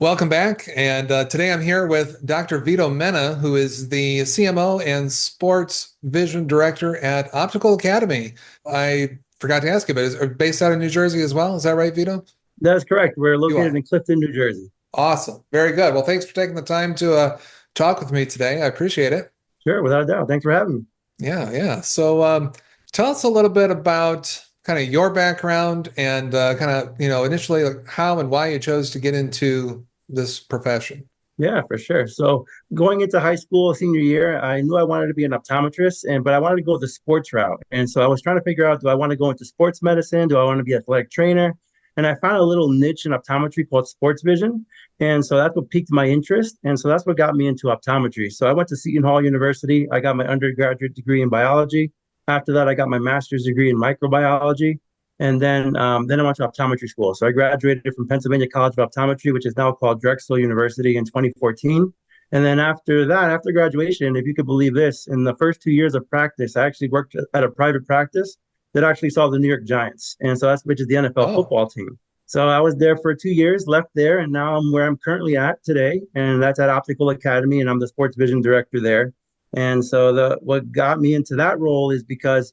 Welcome back. And today I'm here with Dr. Vitto Mena, who is the CMO and Sports Vision Director at Optical Academy. I forgot to ask you, but is it based out of New Jersey as well? Is that right, Vito? That is correct. We're You located are. in Clifton, New Jersey. Awesome. Very good. Well, thanks for taking the time to talk with me today. I appreciate it. Sure, without a doubt. Thanks for having me. Yeah, yeah. So tell us a little bit about kind of your background and kind of, initially like how and why you chose to get into this profession. Yeah, for sure. So going into high school, senior year, I knew I wanted to be an optometrist, but I wanted to go the sports route. And so I was trying to figure out, do I want to go into sports medicine? Do I want to be an athletic trainer? And I found a little niche in optometry called sports vision. And so that's what piqued my interest. And so that's what got me into optometry. So I went to Seton Hall University. I got my undergraduate degree in biology. After that, I got my master's degree in microbiology. And then I went to optometry school. So I graduated from Pennsylvania College of Optometry, which is now called Drexel University in 2014. And then after that, after graduation, if you could believe this, in the first 2 years of practice, I actually worked at a private practice that actually saw the New York Giants. And so that's which is the NFL Oh. football team. So I was there for 2 years, left there, and now I'm where I'm currently at today. And that's at Optical Academy, and I'm the sports vision director there. And so the what got me into that role is because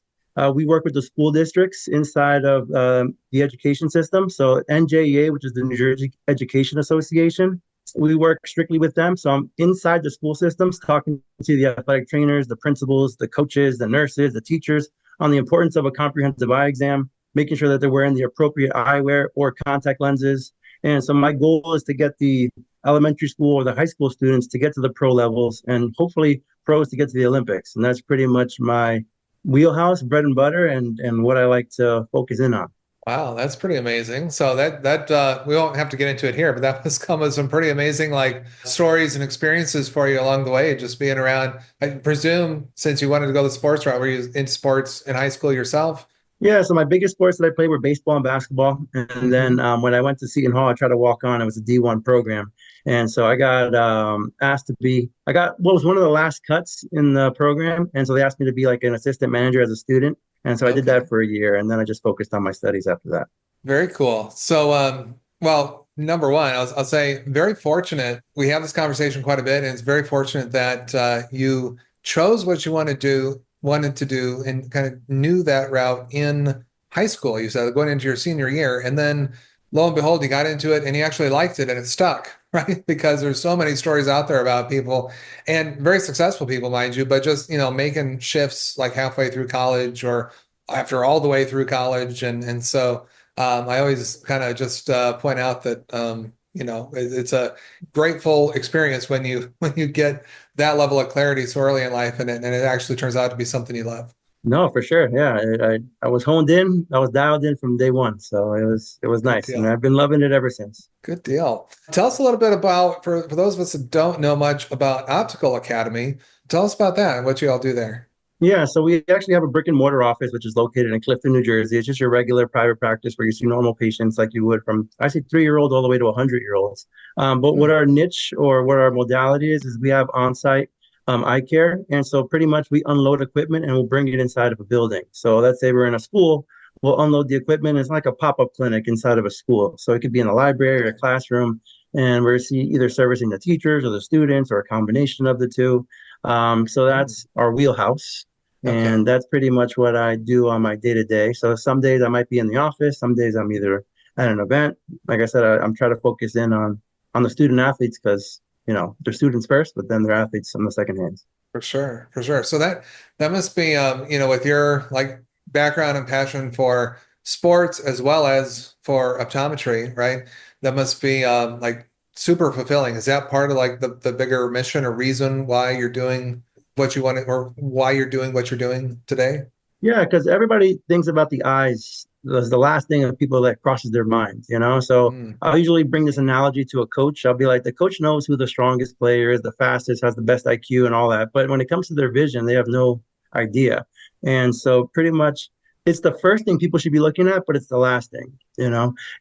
we work with the school districts inside of the education system. So NJEA, which is the New Jersey Education Association, we work strictly with them. So I'm inside the school systems talking to the athletic trainers, the principals, the coaches, the nurses, the teachers on the importance of a comprehensive eye exam, making sure that they're wearing the appropriate eyewear or contact lenses. And so my goal is to get the elementary school or the high school students to get to the pro levels and hopefully pros to get to the Olympics. And that's pretty much my wheelhouse, bread and butter, and what I like to focus in on. Wow, that's pretty amazing. So that we won't have to get into it here, but that must come with some pretty amazing like stories and experiences for you along the way, just being around. I presume since you wanted to go the sports route, were you in sports in high school yourself? Yeah, so my biggest sports that I played were baseball and basketball. And then Hmm. when I went to Seton Hall, I tried to walk on. It was a D1 program. And so I got asked to be, I got what was one of the last cuts in the program. And so they asked me to be like an assistant manager as a student. And so I did that Okay. for a year. And then I just focused on my studies after that. Very cool. So, well, number one, I'll say very fortunate. We have this conversation quite a bit, and it's very fortunate that you chose what you wanted to do, and kind of knew that route in high school. You said going into your senior year, and then lo and behold, you got into it, and you actually liked it, and it stuck, right? Because there's so many stories out there about people, and very successful people, mind you, but just making shifts like halfway through college or after all the way through college, and so. I always kind of just point out that it's a grateful experience when you when you get that level of clarity so early in life, and it actually turns out to be something you love. No, for sure. Yeah, I was honed in. I was dialed in from day one. So it was Good nice. And deal. I've been loving it ever since. Good deal. Tell us a little bit about for those of us that don't know much about Optical Academy. Tell us about that and what you all do there. Yeah, so we actually have a brick and mortar office, which is located in Clifton, New Jersey. It's just your regular private practice where you see normal patients like you would from, I say, 3-year-olds all the way to 100-year-olds. But what Hmm. our niche or what our modality is we have on-site eye care. And so pretty much we unload equipment and we'll bring it inside of a building. So let's say we're in a school, we'll unload the equipment. It's like a pop-up clinic inside of a school. So it could be in a library or a Okay. classroom. And we're either servicing the teachers or the students or a combination of the two. So Hmm. that's our wheelhouse. Okay. And that's pretty much what I do on my day to day. So some days I might be in the office, some days I'm either at an event. Like I said, I'm trying to focus in on the student athletes because they're students first, but then they're athletes on the second hands. For sure, for sure. So that must be with your like background and passion for sports as well as for optometry, right? That must be like super fulfilling. Is that part of like the bigger mission or reason why you're doing what you want to, or why you're doing what you're doing today? Yeah, because everybody thinks about the eyes as the last thing of people that crosses their mind. So Mm, I'll usually bring this analogy to a coach. I'll be like, the coach knows who the strongest player is, the fastest, has the best IQ and all that. But when it comes to their vision, they have no idea. And so pretty much it's the first thing people should be looking at, but it's the last thing.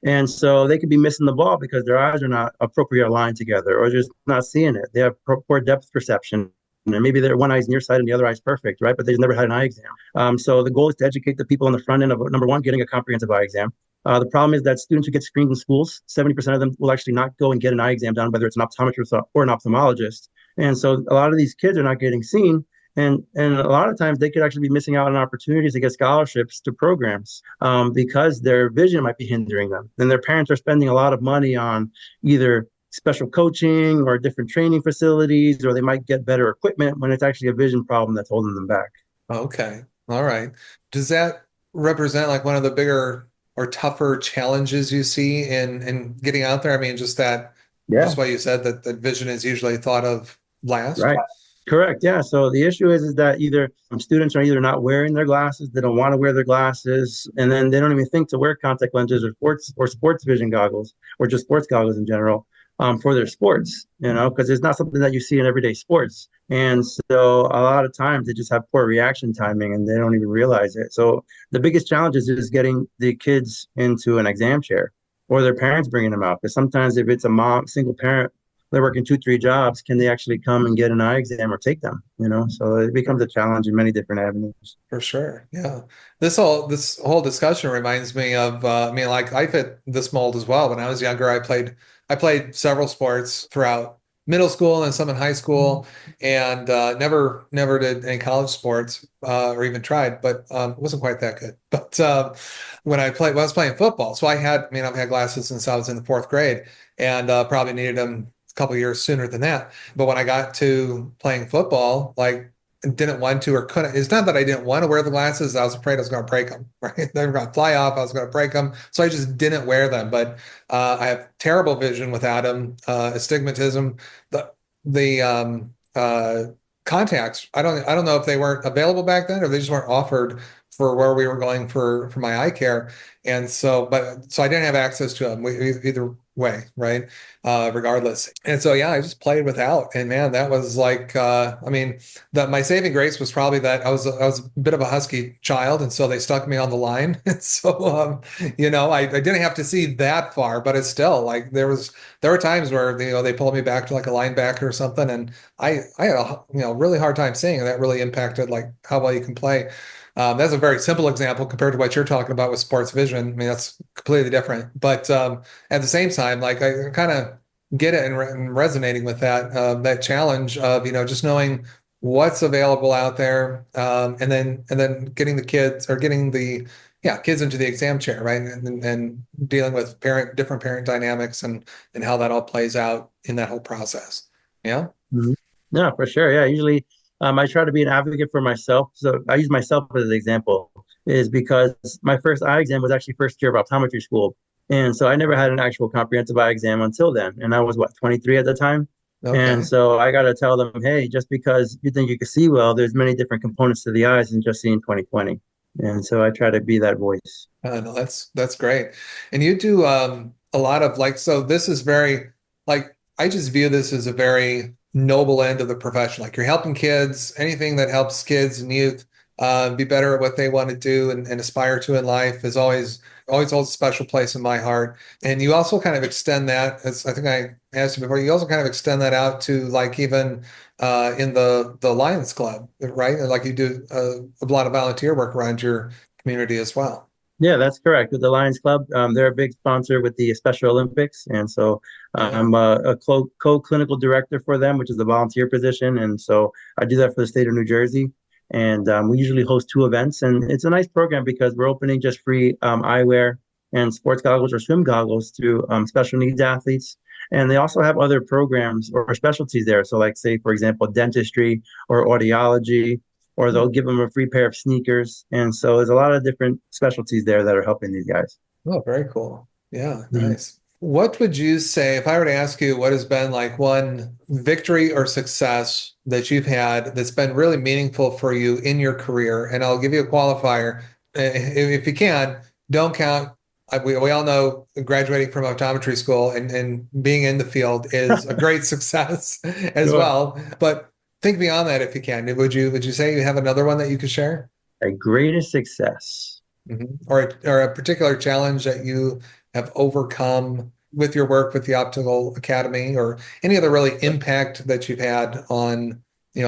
And so they could be missing the ball because their eyes are not appropriately aligned together or just not seeing it. They have poor depth perception. And maybe their one eye's nearsighted and the other eye's perfect, right? But they've never had an eye exam. So the goal is to educate the people on the front end of number one, getting a comprehensive eye exam. The problem is that students who get screened in schools, 70% of them will actually not go and get an eye exam done, whether it's an optometrist or an ophthalmologist. And so a lot of these kids are not getting seen. And a lot of times they could actually be missing out on opportunities to get scholarships to programs because their vision might be hindering them. And their parents are spending a lot of money on either special coaching or different training facilities, or they might get better equipment when it's actually a vision problem that's holding them back. Okay. All right. Does that represent like one of the bigger or tougher challenges you see in getting out there? I mean, Yeah. just what you said that the vision is usually thought of last. Right. Correct. Yeah. So the issue is that either students are either not wearing their glasses, they don't want to wear their glasses, and then they don't even think to wear contact lenses or sports vision goggles or just sports goggles in general for their sports, because it's not something that you see in everyday sports. And so a lot of times they just have poor reaction timing and they don't even realize it. So the biggest challenge is just getting the kids into an exam chair or their parents bringing them out. Because sometimes if it's a mom, single parent, they're working two, three jobs, can they actually come and get an eye exam or take them? So it becomes a challenge in many different avenues. For sure. Yeah. This whole discussion reminds me of I mean like I fit this mold as well. When I was younger, I played several sports throughout middle school and some in high school and never did any college sports or even tried, but wasn't quite that good. But when I was playing football, so I've had glasses since I was in the fourth grade and probably needed them a couple years sooner than that. But when I got to playing football, like didn't want to or couldn't. It's not that I didn't want to wear the glasses. I was afraid I was going to break them, right? They were going to fly off. I was going to break them. So I just didn't wear them. But I have terrible vision without them, astigmatism. The contacts, I don't know if they weren't available back then or they just weren't offered for where we were going for my eye care. And so I didn't have access to them either way, right? Regardless. And so, yeah, I just played without. And man, that was like, I mean, my saving grace was probably that I was a bit of a husky child, and so they stuck me on the line. And so, I didn't have to see that far, but it's still like there were times where they pulled me back to like a linebacker or something, and I had a really hard time seeing, and that really impacted like how well you can play. That's a very simple example compared to what you're talking about with sports vision. I mean, that's completely different. But at the same time, like I kind of get it and resonating with that challenge of just knowing what's available out there, and then getting the kids or getting the kids into the exam chair, right, and dealing with different parent dynamics and how that all plays out in that whole process. Yeah. Mhm. Yeah, for sure. Yeah, usually I try to be an advocate for myself. So I use myself as an example, is because my first eye exam was actually first year of optometry school. And so I never had an actual comprehensive eye exam until then. And I was what, 23 at the time. And Okay. so I got to tell them, hey, just because you think you can see well, there's many different components to the eyes than just seeing 20/20. And so I try to be that voice. No, that's great. And you do a lot of like, so this is very like I just view this as a very noble end of the profession. Like you're helping kids, anything that helps kids and youth be better at what they want to do and aspire to in life is always holds a special place in my heart. And you also kind of extend that, as I think I asked you before, you also kind of extend that out to like even in the Lions Club, right? And like you do a lot of volunteer work around your community as well. Yeah, that's correct. With the Lions Club, they're a big sponsor with the Special Olympics, and so Yeah. I'm a co-clinical director for them, which is a volunteer position, and so I do that for the state of New Jersey. And we usually host two events, and it's a nice program because we're opening just free eyewear and sports goggles or swim goggles to special needs athletes. And they also have other programs or specialties there. So, like, say, for example, dentistry or audiology, or they'll give them a free pair of sneakers. And so there's a lot of different specialties there that are helping these guys. Oh, very cool. Yeah, Mhm. nice. What would you say if I were to ask you what has been like one victory or success that you've had that's been really meaningful for you in your career? And I'll give you a qualifier. If you can, don't count. We all know graduating from optometry school and being in the field is a great success as Sure. well. But think beyond that if you can. Would you say you have another one that you could share? A greatest success. Or a particular challenge that you have overcome with your work with the Optical Academy or any other really impact that you've had on,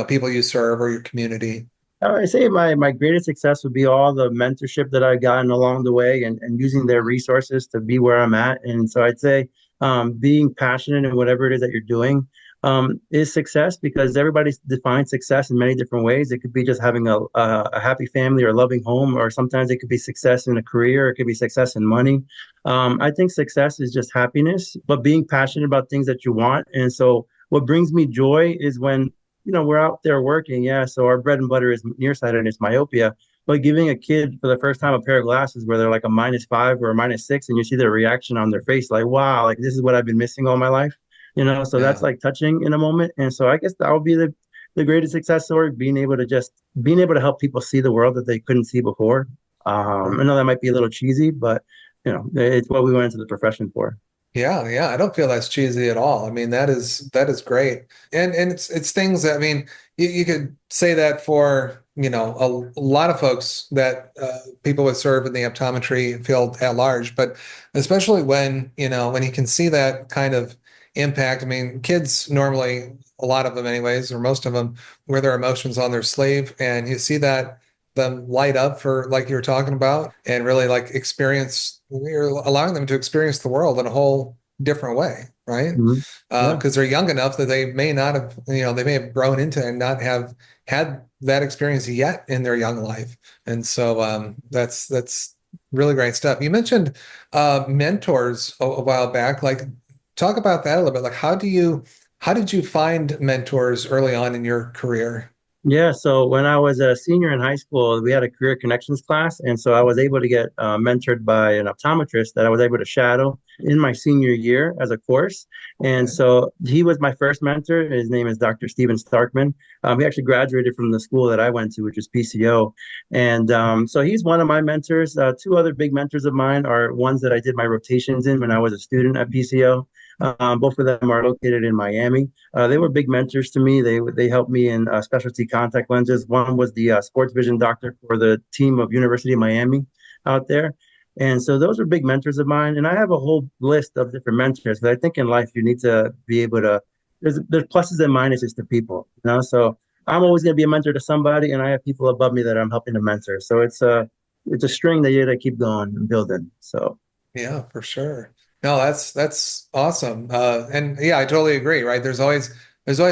people you serve or your community. I say my greatest success would be all the mentorship that I've gotten along the way and using their resources to be where I'm at. And so I'd say being passionate in whatever it is that you're doing is success because everybody defines success in many different ways. It could be just having a happy family or a loving home, or sometimes it could be success in a career, it could be success in money. I think success is just happiness, but being passionate about things that you want. And so what brings me joy is when we're out there working. Yeah. So our bread and butter is nearsightedness, myopia. But giving a kid for the first time a pair of glasses where they're like a -5 or a -6, and you see their reaction on their face, like, wow, like this is what I've been missing all my life. So that's Yeah. like touching in a moment. And so I guess that would be the greatest success story, being able to help people see the world that they couldn't see before. I know that might be a little cheesy, but it's what we went into the profession for. Yeah, yeah, I don't feel that's cheesy at all. I mean, that is great. And it's things that I mean, you could say that for, a lot of folks that people would serve in the optometry field at large, but especially when you can see that kind of impact. I mean, kids normally, a lot of them anyways, or most of them, wear their emotions on their sleeve, and you see that them light up for like you were talking about and really like you're allowing them to experience the world in a whole different way, right? Mhm. Yeah. Because they're young enough that they may not have, they may have grown into and not have had that experience yet in their young life. And so that's really great stuff. You mentioned mentors a while back. Like, talk about that a little bit. Like, how did you find mentors early on in your career? Yeah, so when I was a senior in high school, we had a career connections class. And so I was able to get mentored by an optometrist that I was able to shadow in my senior year as a course. And Okay. so he was my first mentor. His name is Dr. Steven Starkman. He actually graduated from the school that I went to, which is PCO. And so he's one of my mentors. Two other big mentors of mine are ones that I did my rotations in when I was a student at PCO. Both of them are located in Miami. They were big mentors to me. They helped me in specialty contact lenses. One was the sports vision doctor for the team of University of Miami out there. And so those are big mentors of mine. And I have a whole list of different mentors. But I think in life you need to be able to. There's pluses and minuses to people. So I'm always going to be a mentor to somebody, and I have people above me that I'm helping to mentor. So it's a string that you got to keep going and building. So. Yeah, for sure. No, that's awesome. And yeah, I totally agree, right? There's always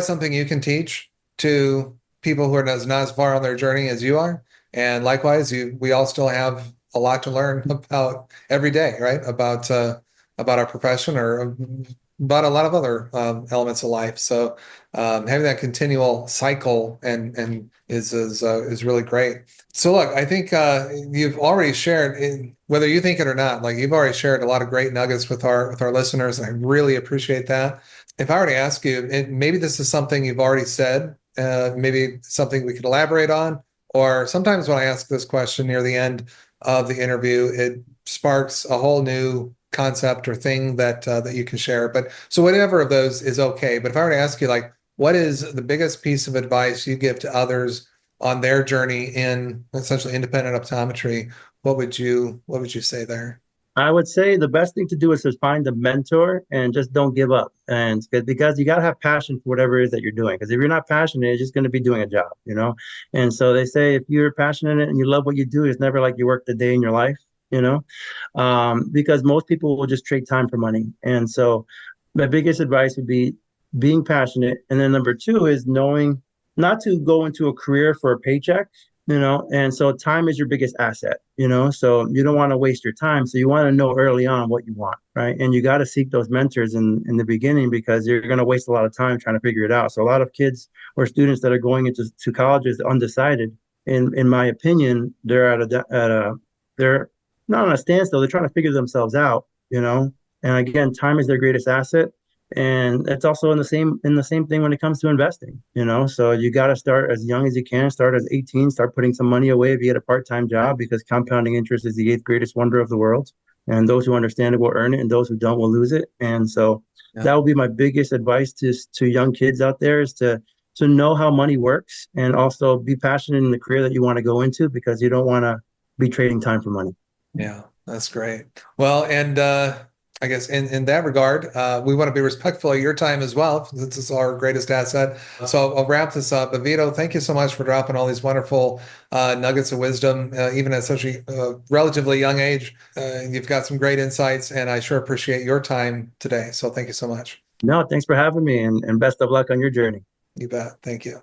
something you can teach to people who are not as far on their journey as you are. And likewise, we all still have a lot to learn about every day, right? About our profession or about a lot of other elements of life. So having that continual cycle and is really great. So look, I think you've already shared, whether you think it or not, like you've already shared a lot of great nuggets with our listeners, and I really appreciate that. If I were to ask you, maybe this is something you've already said, maybe something we could elaborate on, or sometimes when I ask this question near the end of the interview, it sparks a whole new concept or thing that you can share. But so whatever of those is okay. But if I were to ask you, like, what is the biggest piece of advice you give to others on their journey in essentially independent optometry, what would you say there? I would say the best thing to do is to find a mentor and just don't give up. And because you got to have passion for whatever it is that you're doing. Because if you're not passionate, you're just going to be doing a job. And so they say if you're passionate and you love what you do, it's never like you worked a day in your life. Because most people will just trade time for money. And so my biggest advice would be being passionate. And then number two is knowing not to go into a career for a paycheck. And so time is your biggest asset. So you don't want to waste your time. So you want to know early on what you want, right? And you got to seek those mentors in the beginning because you're going to waste a lot of time trying to figure it out. So a lot of kids or students that are going into colleges undecided, in my opinion, they're not on a standstill. They're trying to figure themselves out. And again, time is their greatest asset. And it's also in the same thing when it comes to investing. So you got to start as young as you can. Start at 18. Start putting some money away if you get a part-time job because compounding interest is the eighth greatest wonder of the world. And those who understand it will earn it, and those who don't will lose it. And so Yeah. that would be my biggest advice to young kids out there is to know how money works and also be passionate in the career that you want to go into because you don't want to be trading time for money. Yeah, that's great. Well, and I guess in that regard, we want to be respectful of your time as well. This is our greatest asset. So I'll wrap this up. But Vito, thank you so much for dropping all these wonderful nuggets of wisdom, even at such a relatively young age. You've got some great insights, and I sure appreciate your time today. So thank you so much. No, thanks for having me, and best of luck on your journey. You bet. Thank you.